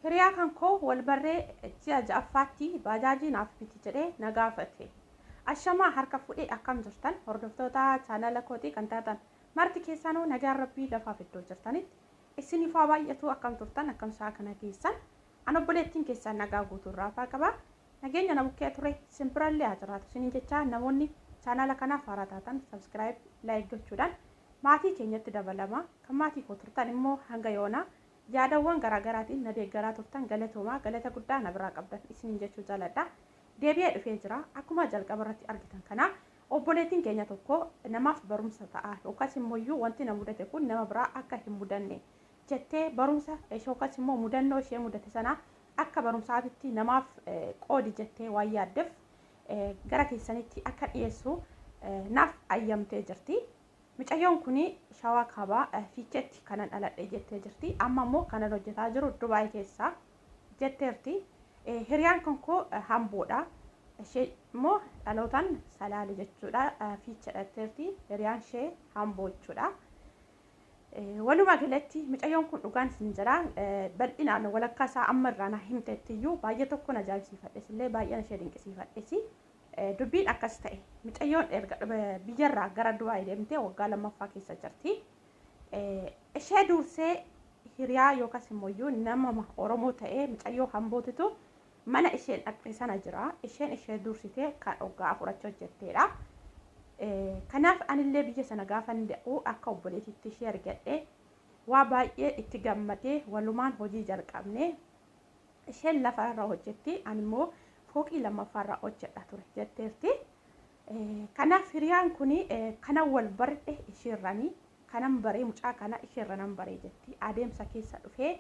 Hiriyaa kan koo wal barree ji'a ja'affaatti baajaajii naaf biti jedhee na gaafate. Ashamaa harka fuudhee akkam jirtan hordoftoota chaanala kootii kan taatan marti keessanuu nagaan rabbii lafaaf iddoo jirtanitti isiniif haa baay'atu akkam turtan akkam saa kana keessan an obboleettiin keessan nagaa guutuu irraa qaba. Nageenya na bukkee ture simpirallee haa jiraatu isiniin jecha namoonni chaanala kanaaf haaraa taatan subscribe like gochuudhaan maatii keenyatti dabalama kan maatii koo turtan immoo hanga yoona yaadawwan garaagaraatiin na deeggaraa turtan galatoomaa galata guddaa na biraa qabdan isiniin jechuu jaaladha. Deebi'ee dhufee jira akkuma jalqaba irratti argitan kana obboleettiin keenya tokko namaaf barumsa ta'a yookaas immoo wanti na mudate kun nama biraa akka hin mudanne jettee barumsa yookaas immoo mudannoo ishee mudate sana akka barumsaatitti namaaf qoodi jettee waan yaaddeef gara keessanitti akka dhiyeessu naaf ayyamtee jirti. Mucayyoon kuni shawaa kaabaa fiicheetti kanan dhaladhe jettee jirti. Amma immoo kanan hojjetaa jiru Dubaay keessa jetteerti. Hiriyaan kan koo hamboodha. Ishee immoo dhalootaan Salaale jechuudha. Fiichee dhatteerti. Hiriyaan ishee hamboo jechuudha. Walumaa galatti mucayyoon kun dhugaan isin jira. Bal'inaan walakkaa isaa amma irraa na himteettiyyuu baay'ee tokko na ajaa'ibsiifadhes illee baay'een ishee dinqisiifadhesi. Dubbiin akkas ta'e mucayyoon biyyarraa gara Dubaay deemtee waggaa lammaffaa keessa jirti. Ishee dursee hiriyaa yookaas immoo nama Oromoo ta'ee mucayyoo hambootitu mana isheen dhaqxe sana jira. Ishee dursitee kan waggaa afurachuu hojjetteedha. Kanaaf anillee biyya sana gaafa nda'u akka obboleetitti ishee argadhe waa baay'ee itti gammadee walumaan hojii jalqabne. Isheen lafa irra hojjetti ani immoo fooqii lammaffaarraa hojjedha ture jetteerti. Kanaaf hiriyaan kuni kana wal barre isheerranii kanan baree mucaa kana isheerranan baree jetti. Adeemsa keessa dhufee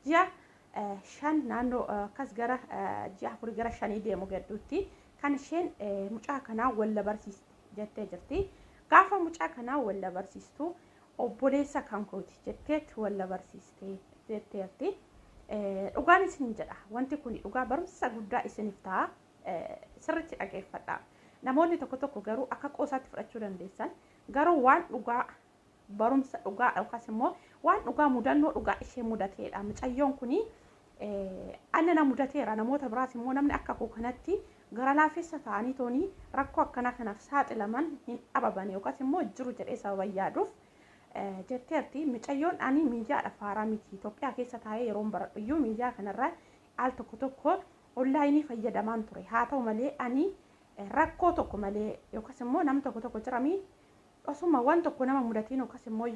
ji'a shan naannoo akkas gara ji'a afurii gara shanii deemu gadduutti kan isheen mucaa kanaa walla barsiiste jettee jirti. Gaafa mucaa kanaa walla barsiistu obboleessa kan kooti jetteetti walla barsiiste jetteerti. Dhugaan isin jedha wanti kun dhugaa barumsa guddaa isiniif ta'a sirriitti dhageeffadha. Namoonni tokko tokko garuu akka qoosaatti fudhachuu dandeessan garuu waan dhugaa barumsa dhugaa yookaas immoo waan dhugaa mudannoo dhugaa ishee mudateedha. Mucayyoon kuni anna na mudateera namoota biraas immoo namni akka koo kanatti gara laafessa ta'anii toonii rakkoo akkanaa kanaaf saaxilaman hin ababan yookaas immoo jiru jedhee sababa yaaduuf jetteerti. Mucayyoon ani miidiyaadha faaraa miti Itoophiyaa keessa taa'ee yeroo baradhuyyuu miidiyaa kanarraa al tokko tokko onlaayinii fayyadamaan ture. Haa ta'u malee ani rakkoo tokko malee yookaas immoo nam tokko jiramii osuma waan tokko nama mudatiin yookaas immoo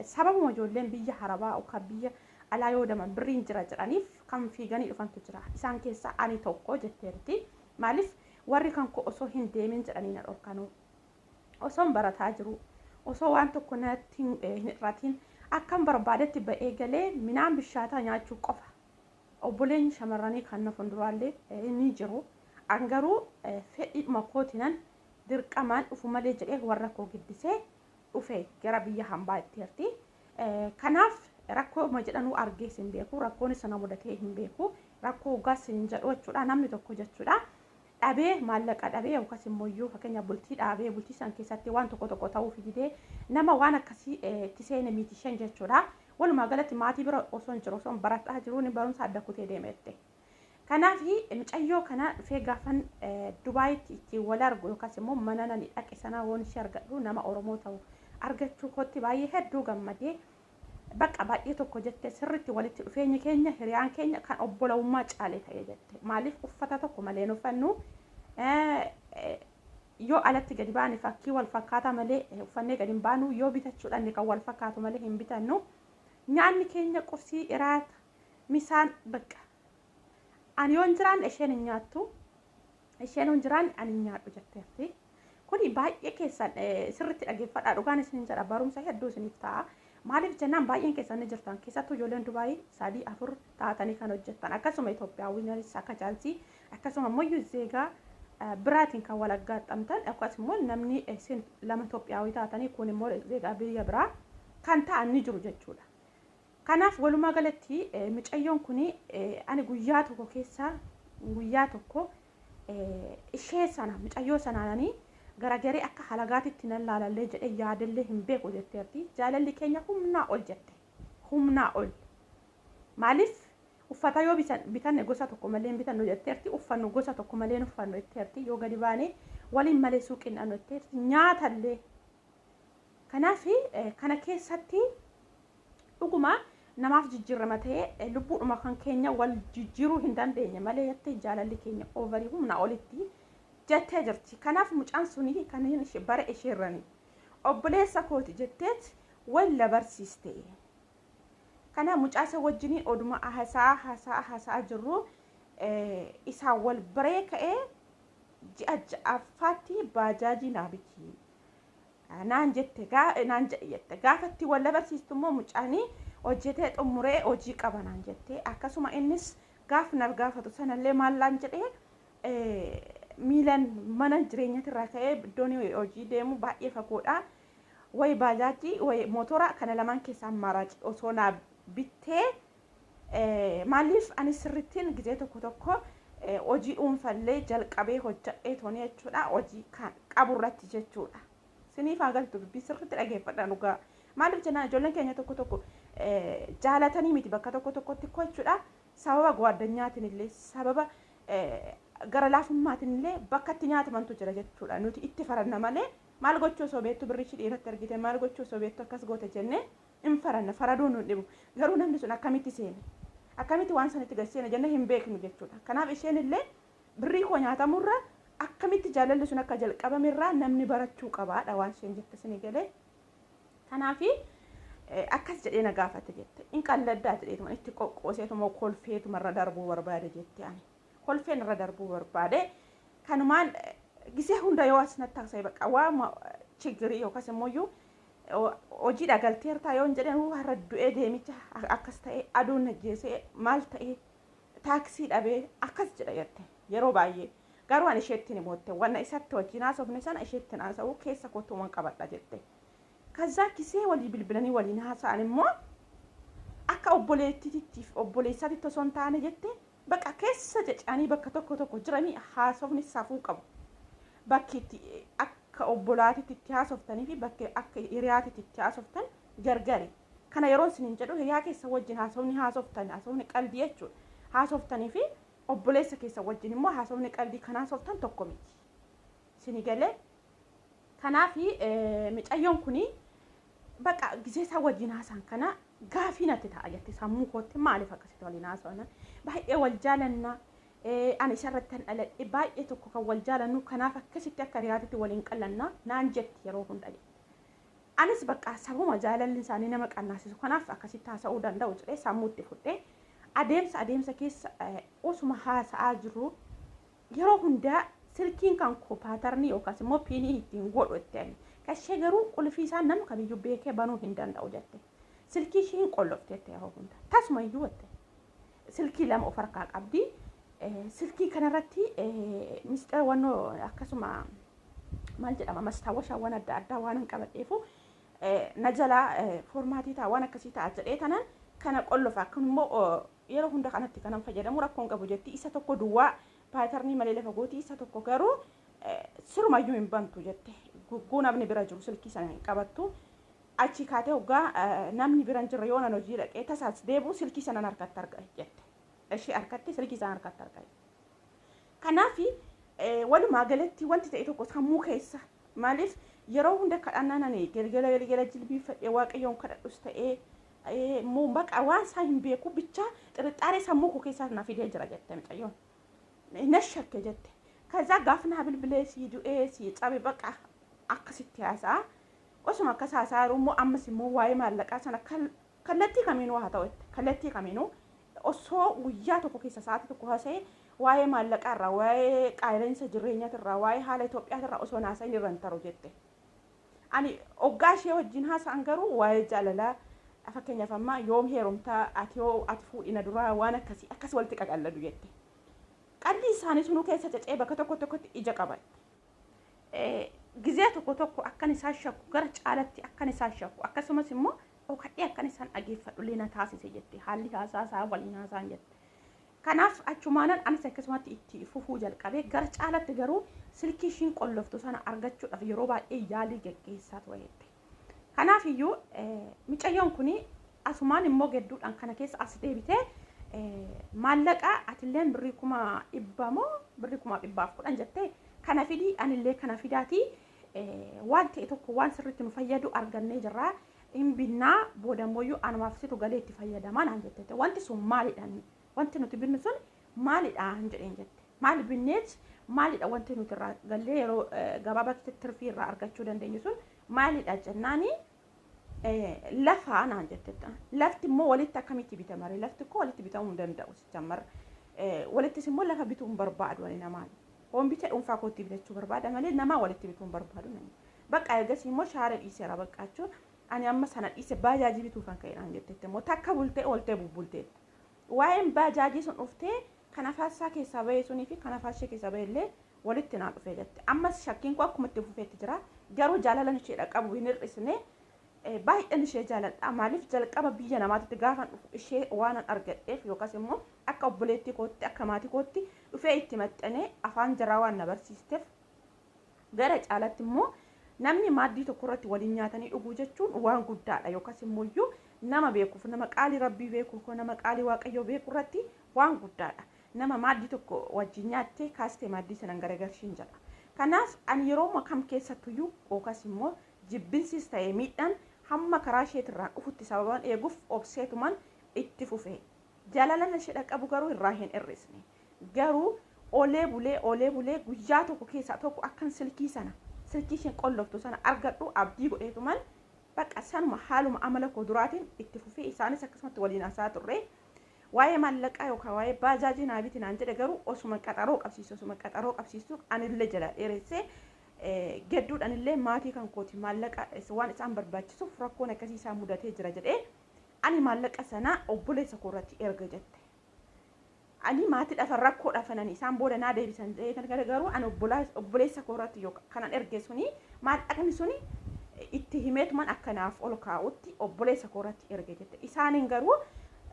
sababuma ijoolleen biyya harabaa yookaan biyya alaa yoo deeman birriin jira jedhaniif kan fiiganii dhufantu jira. Isaan keessa ani tokko jetteerti. Maaliif warri kan koo osoo hin deemin jedhanii na dhorkanu osoo barataa jiru. Osoo waan tokko natti hin irratiin akkam barbaadetti ba'ee galee midhaan bishaataa nyaachuu qofa. Obboleen shamarranii kan na fuulduraallee ni jiru. Angaruu fedhiidhuma kootinan dirqamaan dhufu malee jedhee warra koo giddisee dhufe gara biyya hambaa itteerti. Kanaaf rakkoo ma jedhanuu argees hin beeku. Rakkoon sana mudatee hin beeku. Rakkoo gaas hin jedhu jechuudha namni tokko jechuudha. Dhabee maallaqa dhabee yookaas immoo fakkeenya bultii dhabee bultii san keessatti waan tokko ta'uu fidee nama waan akkasii itti seene miti shan jechuudha. Walumaa galatti maatii bira osoo hin jiru osoo barataa jiru ni barumsa adda kutee deemette. Kanaaf mucayyoo kana dhufee gaafan Dubaayitti itti wal argu yookaas immoo mana nani dhaqe sana waan ishee argadhu nama Oromoo ta'u argachuu kootti baay'ee hedduu gammadee bakka baay'ee tokko jettee sirriitti walitti dhufeenyi keenya hiriyaan keenya kan obbolummaa caalee ta'ee jette. Maaliif uffata tokko malee uffannu yoo alatti gadi baane fakkii wal fakkaataa malee uffannee gadi hin baanu yoo bitachuudhaan kan wal fakkaatu malee hin bitannu. Nyaanni keenya qursii iraata misaan bakka ani yoon jiraan isheen hin nyaattu isheen yoon jiraan ani hin nyaadhu jetteerti. Kuni baay'ee keessan sirriitti dhageeffadhaa dhugaan isin jedha barumsa hedduu isiniif ta'a. Maaliif jennaan baay'een keessan jirtan keessattuu ijoolleen Dubaay 3-4 taatanii kan hojjettan akkasuma Itoophiyaawwanis akka jaaltii akkasuma immoo zeegaa biraatiin kan wal aggaxamtan akkasumas immoo namni isin lama Itoophiyaawii taatanii kun immoo zeegaa biyya biraa kan ta'an ni jiru jechuudha. Kanaaf walumaa galatti mucayyoon kuni ani guyyaa tokko keessa guyyaa tokko ishee sana mucayyoo sanaanii garagaree akka halagaatitti nan laalallee jedhee yaadallee hin beeku jetteerti. Jaalalli keenya humnaa ol jette. Humnaa ol. maaliif uffata yoo bitanne gosa tokko malee bitannu jetteerti uffannu gosa tokko malee uffannu jetteerti yoo gadi baane waliin malee suuqiin dhannu jetteerti nyaatallee kanaaf kana keessatti dhuguma namaaf jijjiirama ta'ee lubbuudhuma kan keenya wal jijjiiruu hin dandeenye malee jettee jaalalli keenya overii humna olitti jettee jirti kanaaf mucaan suni kan bara isheerrani obboleessa kooti jetteet walla barsiiste kana mucaasa wajjini oduma haasaa jirru isaa wal baree ka'ee ji'a ja'affaatti baajaajii naabiti naan jette gaafatti walla barsiistu immoo mucaanii hojjetee xumuree hojii qaba naan jette akkasuma innis gaaf nargaafatu sanallee maallaan jedhee miilan mana jireenyatirraa ka'ee iddoon hojii deemu baay'ee fagoodha way baajaajii way mootora kana lamaan keessaa maraati osoo naa bittee maaliif ani sirrittiin gizee tokko hojii dhuunfallee jalqabee hojjadhee toonii jechuudha hojii kan qaburratti jechuudha siniif agartu dubbii sirritti dhageeffadha dhugaa maaliif jennaan ijoolleen keenya tokko jaalatanii miti bakka tokkotti jechuudha sababa gwaddanyaatiin illee sababa gara laafummaatiin illee bakka itti nyaatamantu jira jechuudha nuti itti faranna malee maal gochuu osoo beektu birrichi dhiiratti argite maal gochuu osoo beektu akkas goote jennee hin faranna faraduun nu dhibu garuu namni sun akkamitti seene akkamitti waan sanitti galseena jennee hin beeknu jechuudha kanaaf isheen illee birrii koo nyaatamurra akkamitti jaalalli sun akka jalqabamirraa namni barachuu qabaadha waan isheen jette sini galee kanaafi akkas jedhee na gaafate jette in qalladdaa jedheetuma itti qoqqooseetuma kolfeetuma irra darbuu barbaade jette ani kolfeen irra darbuu barbaade kanumaan gisee hunda yoo asnatti taasise baqa waa chigirii yookaas immoo hojii dhagalteertaa yoo jedhan har'a du'ee deemicha akkas ta'e aduun najjeesee maal ta'e taaksii dhabee akkas jedha jette yeroo baay'ee garuu ani isheetti ni mootte wanna isatti wajjin haasofne sana isheetti haasa'uu keessa kottuuman qabadha jette kazaa gisee walii bilbilanii waliin haasa'an immoo akka obboleessaatitti osoo hin taane jette baqa keessa jecanii bakka tokko jiranii haasofni safuu qabu bakki itti akka obbolaatitti itti haasoftanii fi bakki akka hiriyaatitti itti haasoftan gargari kana yeroo isiniin jedhu hiriyaa keessa wajjin haasofni qalbii jechuudha haasoftanii fi obboleessa keessa wajjin immoo haasofni qalbii kan haasoftan tokko miti isinii galee kanaaf micayyoon kuni baqa gisee isaa wajjin haasaan kana gaafii natti ta'a jette sammuu kootti maaliif akkasitti waliin haasa'an baay'ee wal jaalanna ani isarratti kan dhaladhe baay'ee tokko kan wal jaalannu kanaaf akkasitti akka hiriyaatitti waliin qallanna naan jetti yeroo hunda anis baqa sabuma jaalalli isaanii nama qannaasisu kanaaf akkasitti haasa'uu danda'u jedhee sammuutti fudhee adeemsa keessa osuma haasa'aa jiru yeroo hundaa silkiin kan koo paatarnii yookaas immoo piinii ittiin godhu itti kashee garuu qulfii isaa nama kamiyyuu beekee banuu hin danda'u jette silkii isheen qolloftee yeroo hunda tasumayyuu jette silkii lama of harkaa qabdi silkii kanarratti mistira wannoo akkasuma maal jedhama mastaawwashaawwan adda addaa waan hin qabadheefu na jalaa foormaatii ta'a waan akkasii ta'a jedhee tanaan kana qollofa akkanummoo yeroo hunda kanatti kanan fayyadamu rakkoon qabu jetti isa tokko duwwaa paatarnii malee lafa gooti isa tokko garuu sirumayyuu hin bantu jette gugguu namni bira jiru silkii sana hin qabattu achi kaatee hoggaa namni bira jirre yoo nan hojii dhaqee tasaas deebi'u silkii sana harkatti arga jette ishee harkatti silkii sana harkatti arga kanaaf walumaa galatti wanti ta'e tokko sammuu keessa maaliif yeroo hunda kadhannaan ani galgala jilbii fedhee waaqayyoon kadhadhus ta'ee moo baqa waan isaa hin beeku bicha xirixaaree sammuu koo keessaa na fidee jira jette micayyoon nashakke jette kaza gaafna bilbilee si du'ee si cabe baqa akkasitti haasaa osuma akkas haasaa immoo ammas immoo waa'ee maallaqaa sana kallattii kamiinuu haa ta'u kallattii kamiinuu osoo guyyaa tokko keessa sa'aatii tokko haasa'ee waa'ee maallaqaa irraa waa'ee qaala'insa jireenyaa irraa waa'ee haala Itoophiyaa irraa osoo haasa'in irra hin taru jette ani hoggaa ishee wajjin haasa'an garuu waa'ee jaalalaa fakkeenyaaf amma yoom heerumtaa ati fuudhina duraa waan akkasii akkas walitti qaqalladu jette qalbii isaanii sunuu keessa cecee bakka tokkotti ija qaban gizee tokko akkan isaan shakku gara caalatti akkan isaan shakku akkasumas immoo okadhee akkan isaan dhageeffadhu leena taasise jette haalli haasaa waliin haasaan jette kanaaf achumaanan anis akkasumatti itti fufuu jalqabee gara caalatti garuu silkii ishiin qolloftu sana argachuudhaaf yeroo baay'ee yaalii geggeessaa ture jette kanaaf iyyuu micayyoon kuni asumaan immoo gedduudhaan kana keessa as deebitee maallaqa atilleen birrii kuma dhibba moo birrii kuma dhibbaaf kudhan jettee kana fidii anillee kana fidaati waan ta'e tokko waan sirriitti nu fayyadu argannee jirra hin binnaa boodamooyyuu anumaaf situ galee itti fayyadamaa naan jettee wanti sun maalidhaan wanti nuti binnu sun maalidhaan jedheen jette maal binneet maalidha wanti nuti irraa gallee yeroo gabaabaa tirfii irraa argachuu dandeenyu sun maalidha jennaanii lafa naan jette lafti immoo walitti akkamitti bitamare lafti ko walitti bitamuu hin danda'u sijammar walittis immoo lafa bituu hin barbaadu ani namaan hombite dhuunfaa kootti bitachuu barbaada malee namaa walitti bituu hin barbaadu namni bakka eegas immoo shaara dhiiseera baqqaachuu ani amma sana dhiise baajaajii bituufan ka'edhaan jettette immoo takka bultee ooltee bubbulteetta waa'een baajaajii sun dhuftee kana faassaa keessaa bahee sunii fi kana faashee keessaa bahee illee walitti naa dhufee jette ammas shakkiin koo akkuma itti fufeetti jira garuu jaalalan isheedha qabu hin hir'isne baay'een ishee jaaladha maaliif jalqaba biyya namaatti gaafa ishee waan argadheef yookaas immoo akka obboleettii kootti akka maatii kootti dhufee itti maxxanee afaan jaraa waan na barsiisteef gara caalatti immoo namni maaddii tokko irratti waliin nyaatanii dhuguu jechuun waan guddaadha yookaas immoo nama beekuuf nama qaalii rabbii beekuuf nama qaalii waaqayyoo beeku irratti waan guddaadha nama maaddii tokko wajjin nyaattee kaastee maaddii sanan garagarshiin jedha kanaaf ani yeroo kam keessattuyyuu yookaas immoo jibbinsis ta'ee miidhaan hamma karaa isheetirraa dhufutti sababaan eeguuf obseetuman itti fufee jaalalana ishee qabu garuu irraa hin hir'isne garuu olee bulee guyyaa tokko keessaa tokko akkan silkii isheen qolloftu sana argadhu abdii godheetuman bakka sanuma haaluma amala koo duraatiin itti fufee isaanis akkasumatti waliin hasaa turre waa'ee maallaqaa yookaan waa'ee baajaajii naabiti naan jedhe garuu osuma qaxaroo qabsiisu anillee jala dheeressee gedduudhaan illee maatii kan kooti maallaqa waan isaan barbaachisuuf rakkoon akkasii isaan mudatee jira jedhee ani maallaqa sana obboleessa koo irratti erga jette ani maatii dhafa rakkoo dhafananii isaan booda naa deebisan jedhee garuu ani obboleessa koo irratti yookaan kanan erge suni maallaqni suni itti himeetuman akkanaaf ol kaa'utti obboleessa koo irratti erge jette isaaniin garuu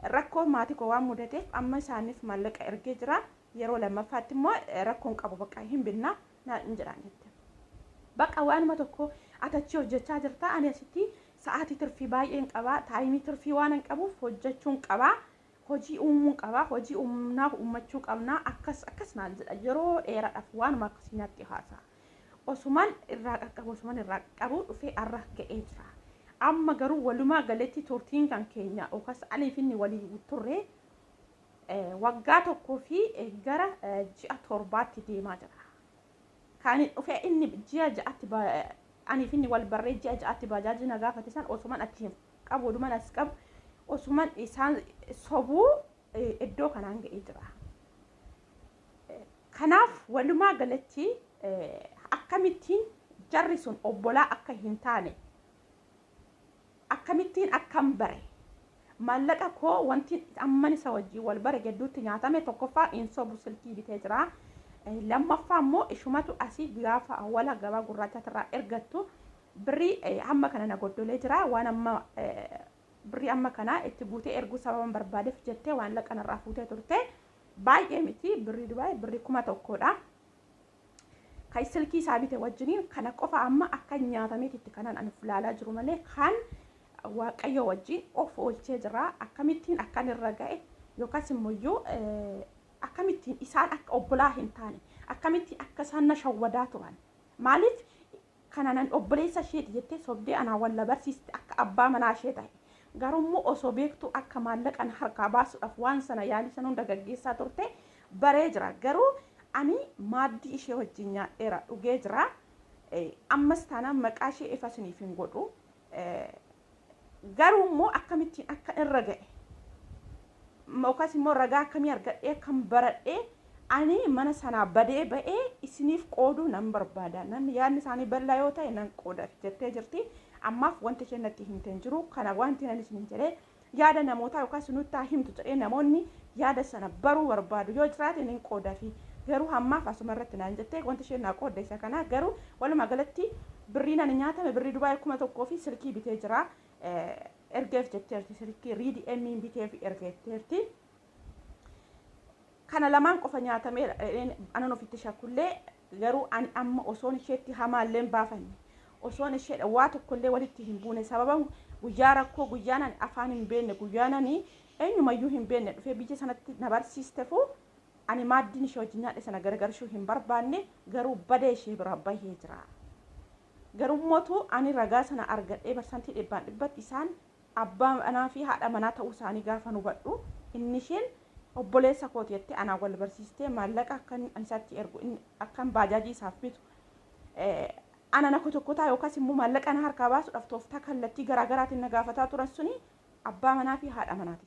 rakkoo maatii koo waan mudateef amma isaaniif maallaqa ergee jira yeroo lammaffaatti immoo rakkoon qabu bakka hin binnaa naan jedhaan jette bakka waanuma tokko atachii hojjechaa jirta ani asitti sa'aatii tirfii baay'een qabaa taayimii tirfii waan hin qabuuf hojjechuun qabaa hojii uumuun qabaa hojii uumnaaf uummachuu qabnaa akkas naan jedha yeroo dheeraadhaaf waanuma akkasii natti haasa'a osuman irraa qaqqabu dhufee arra ga'ee jira amma garuu walumaa galatti turtiin kan keenya yookaas aniif inni walii turre waggaa tokkoo fi gara ji'a torbaatti deemaa jira kan dhufee inni ji'a ja'atti aniif inni wal barree ji'a ja'atti baajaajii na gaafate san osuman achi qabu walumaan as qabu osuman isaan sobuu iddoo kanaan ga'ee jira kanaaf walumaa galatti akkamittiin jarri sun obbolaa akka hin taane akkamittiin akkam bare maallaqa koo wanti amman isa wajjii wal bare gedduutti nyaatame tokkoffaa insobu silkii bitee jira lammaffaa immoo ishumatu asii gaafa awwala gabaa gurraachatirraa ergattu birrii hamma kana na goddolee jira waan amma birrii amma kana itti guutee erguu sababan barbaadeef jettee waan laqanarraa fuutee turte baay'ee miti birrii Dubaay birrii 1,000dha kai silkii saabite wajjiniin kana qofa amma akka nyaatameetitti kanan ani fulaalaa jiru malee kan waaqayyo wajjin of oolchee jira akkamittiin akkan irra ga'e yookaas immoo akkamittiin isaan akka obbolaa hin taane akkamittiin akka isaan na shawwadaa turan maaliif kananan obboleessa isheeti jettee sobdee anaa walla barsiiste akka abbaa manaa ishee ta'e garuu osoo beektu akka maallaqan harkaa baasuudhaaf waan sana yaalii sana hunda gaggeessaa turte baree jira garuu ani maaddii ishee wajjin nyaadheera dhugee jira ammas taanaan maqaa ishee ifa isiniif hin godhu garuu immoo akkamittiin akka irra ga'e yookaas immoo ragaa akkamii argadhee kan baradhee ani mana sanaa badee ba'ee isiniif qooduu nan barbaada nan yaadni isaanii bal'aa yoo ta'e nan qoodaaf jettee jirti ammaaf wanti isheen natti himte hin jiru kana wanti nan isiniin jedhee yaada namootaa yookaas nutti himtu jedhee namoonni yaada sana baruu barbaadu yoo jiraate nin qoodaafi garuu hammaaf asuma irratti naan jettee wanti isheen naa qoodde isa kana garuu walumaa galatti birrii nan nyaatame birrii Dubaay 1,000 fi silkii bitee jira ergeef jetteerti silkii riidi emmiin biteef ergeetteerti kana lamaan qofa nyaatamee anan ofitti shakkullee garuu ani amma osoon isheetti hamaalleen baafanne osoon ishee waa tokkollee walitti hin buune sababan guyyaa rakkoo guyyaanan afaan hin beekne guyyaanani eenyumayyuu hin beekne dhufee biyya sanatti na barsiistefu ani maaddin ishee wajjin nyaadhe sana gargaarshuu hin barbaanne garuu badee ishee bira bahee jira. Garuu mootu ani ragaa sana argadhee barsantii 100% isaan abbaa manaa fi haadha manaa ta'uu isaanii gaafa nu hubadhu inni isheen obboleessa kooti jettee anaa wal barsiistee maallaqa akkan ansatti ergu akkan baajaajii isaaf bitu ana na kutukutaa yookaas immoo maallaqa na harkaa baasuudhaaf tooftaa kallattii garaagaraatiin na gaafataa turan suni abbaa manaa fi haadha manaati.